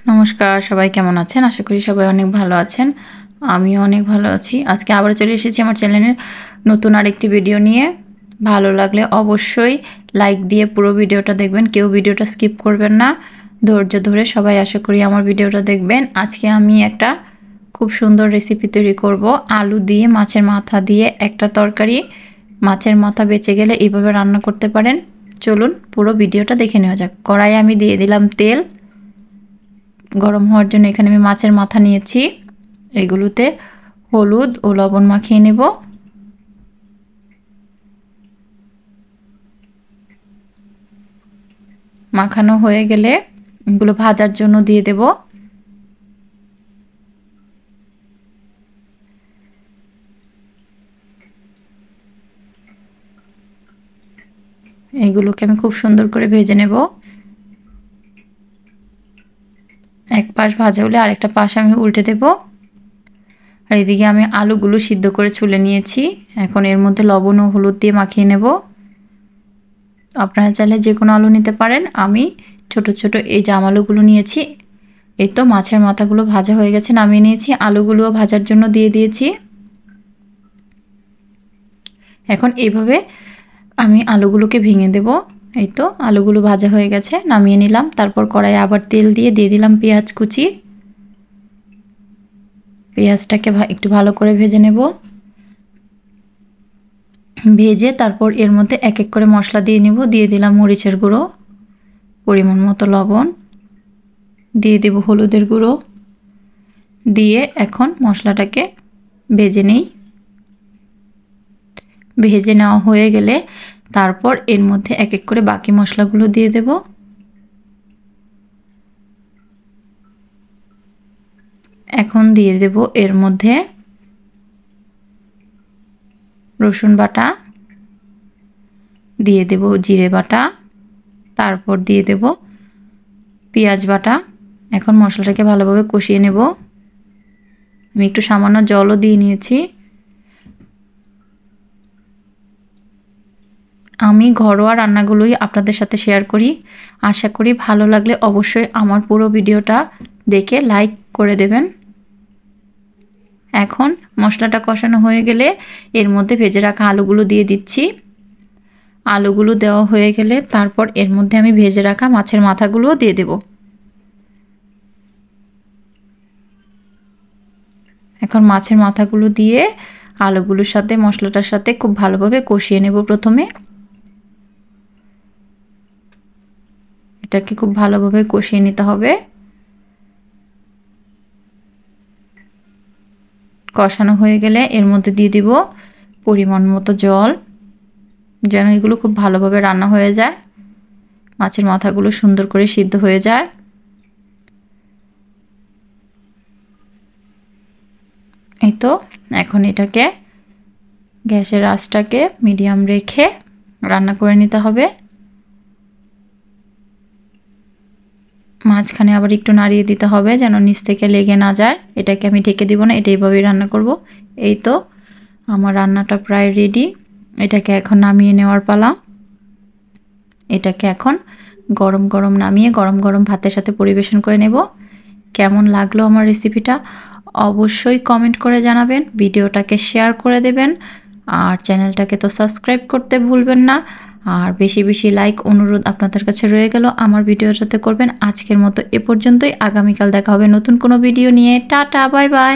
নমস্কার, সবাই কেমন আছেন? আশা করি সবাই অনেক ভালো আছেন। আমিও অনেক ভালো আছি। আজকে আবার চলে এসেছি আমার চ্যানেলের নতুন আরেকটি ভিডিও নিয়ে। ভালো লাগলে অবশ্যই লাইক দিয়ে পুরো ভিডিওটা দেখবেন। কেউ ভিডিওটা স্কিপ করবেন না। ধৈর্য ধরে সবাই আশা করি আমার ভিডিওটা দেখবেন। আজকে আমি একটা খুব সুন্দর রেসিপি তৈরি করব। আলু দিয়ে মাছের মাথা দিয়ে একটা তরকারি। মাছের মাথা বেঁচে গেলে এইভাবে রান্না করতে পারেন। চলুন পুরো ভিডিওটা দেখে নেওয়া যাক। কড়াইয়ে আমি দিয়ে দিলাম তেল। গরম হওয়ার জন্য এখানে আমি মাছের মাথা নিয়েছি। এগুলোতে হলুদ ও লবণ মাখিয়ে নেব। মাখানো হয়ে গেলে এগুলো ভাজার জন্য দিয়ে দেব। এগুলোকে আমি খুব সুন্দর করে ভেজে নেব। এক পাশ ভাজা হলে আরেকটা পাশ আমি উল্টে দেব। আর এদিকে আমি আলুগুলো সিদ্ধ করে ছুলে নিয়েছি। এখন এর মধ্যে লবণ ও হলুদ দিয়ে মাখিয়ে নেব। আপনারা চাইলে যে কোনো আলু নিতে পারেন। আমি ছোট ছোট এই জাম আলুগুলো নিয়েছি। এই তো মাছের মাথাগুলো ভাজা হয়ে গেছে, নামিয়ে নিয়েছি। আলুগুলোও ভাজার জন্য দিয়ে দিয়েছি। এখন এইভাবে আমি আলুগুলোকে ভেঙে দেব। এই তো আলুগুলো ভাজা হয়ে গেছে, নামিয়ে নিলাম। তারপর কড়াইয়ে আবার তেল দিয়ে দিলাম পেঁয়াজ কুচি। পেঁয়াজটাকে একটু ভালো করে ভেজে নেব। ভেজে তারপর এর মধ্যে এক এক করে মশলা দিয়ে নেব। দিয়ে দিলাম মরিচের গুঁড়ো, পরিমাণ মতো লবণ, দিয়ে দেব হলুদের গুঁড়ো। দিয়ে এখন মশলাটাকে ভেজে নেই। ভেজে নেওয়া হয়ে গেলে তারপর এর মধ্যে এক এক করে বাকি মশলাগুলো দিয়ে দেব। এখন দিয়ে দেব এর মধ্যে রসুন বাটা, দিয়ে দেব জিরে বাটা, তারপর দিয়ে দেব পেঁয়াজ বাটা। এখন মশলাটাকে ভালোভাবে কষিয়ে নেব। আমি একটু সামান্য জলও দিয়ে নিয়েছি। আমি ঘরোয়া রান্নাগুলোই আপনাদের সাথে শেয়ার করি। আশা করি ভালো লাগলে অবশ্যই আমার পুরো ভিডিওটা দেখে লাইক করে দেবেন। এখন মশলাটা কষানো হয়ে গেলে এর মধ্যে ভেজে রাখা আলুগুলো দিয়ে দিচ্ছি। আলুগুলো দেওয়া হয়ে গেলে তারপর এর মধ্যে আমি ভেজে রাখা মাছের মাথাগুলোও দিয়ে দেব। এখন মাছের মাথাগুলো দিয়ে আলুগুলোর সাথে মশলাটার সাথে খুব ভালোভাবে কষিয়ে নেব। প্রথমে এটাকে খুব ভালোভাবে কষিয়ে নিতে হবে। কষানো হয়ে গেলে এর মধ্যে দিয়ে দিব পরিমাণ মতো জল, যেন এগুলো খুব ভালোভাবে রান্না হয়ে যায়, মাছের মাথাগুলো সুন্দর করে সিদ্ধ হয়ে যায়। এই তো এখন এটাকে গ্যাসের আঁচটাকে মিডিয়াম রেখে রান্না করে নিতে হবে। মাঝখানে আবার একটু নাড়িয়ে দিতে হবে যেন নিচ থেকে লেগে না যায়। এটাকে আমি ঢেকে দিব না, এটা এইভাবেই রান্না করব। এই তো আমার রান্নাটা প্রায় রেডি। এটাকে এখন নামিয়ে নেওয়ার পালা। এটাকে এখন গরম গরম নামিয়ে গরম গরম ভাতের সাথে পরিবেশন করে নেব। কেমন লাগলো আমার রেসিপিটা অবশ্যই কমেন্ট করে জানাবেন। ভিডিওটাকে শেয়ার করে দেবেন। আর চ্যানেলটাকে তো সাবস্ক্রাইব করতে ভুলবেন না। আর বেশি বেশি লাইক অনুরোধ আপনাদের কাছে রয়ে গেল আমার ভিডিওটাতে করবেন। আজকের মতো এ পর্যন্তই। আগামীকাল দেখা হবে নতুন কোনো ভিডিও নিয়ে। Tata, bye bye.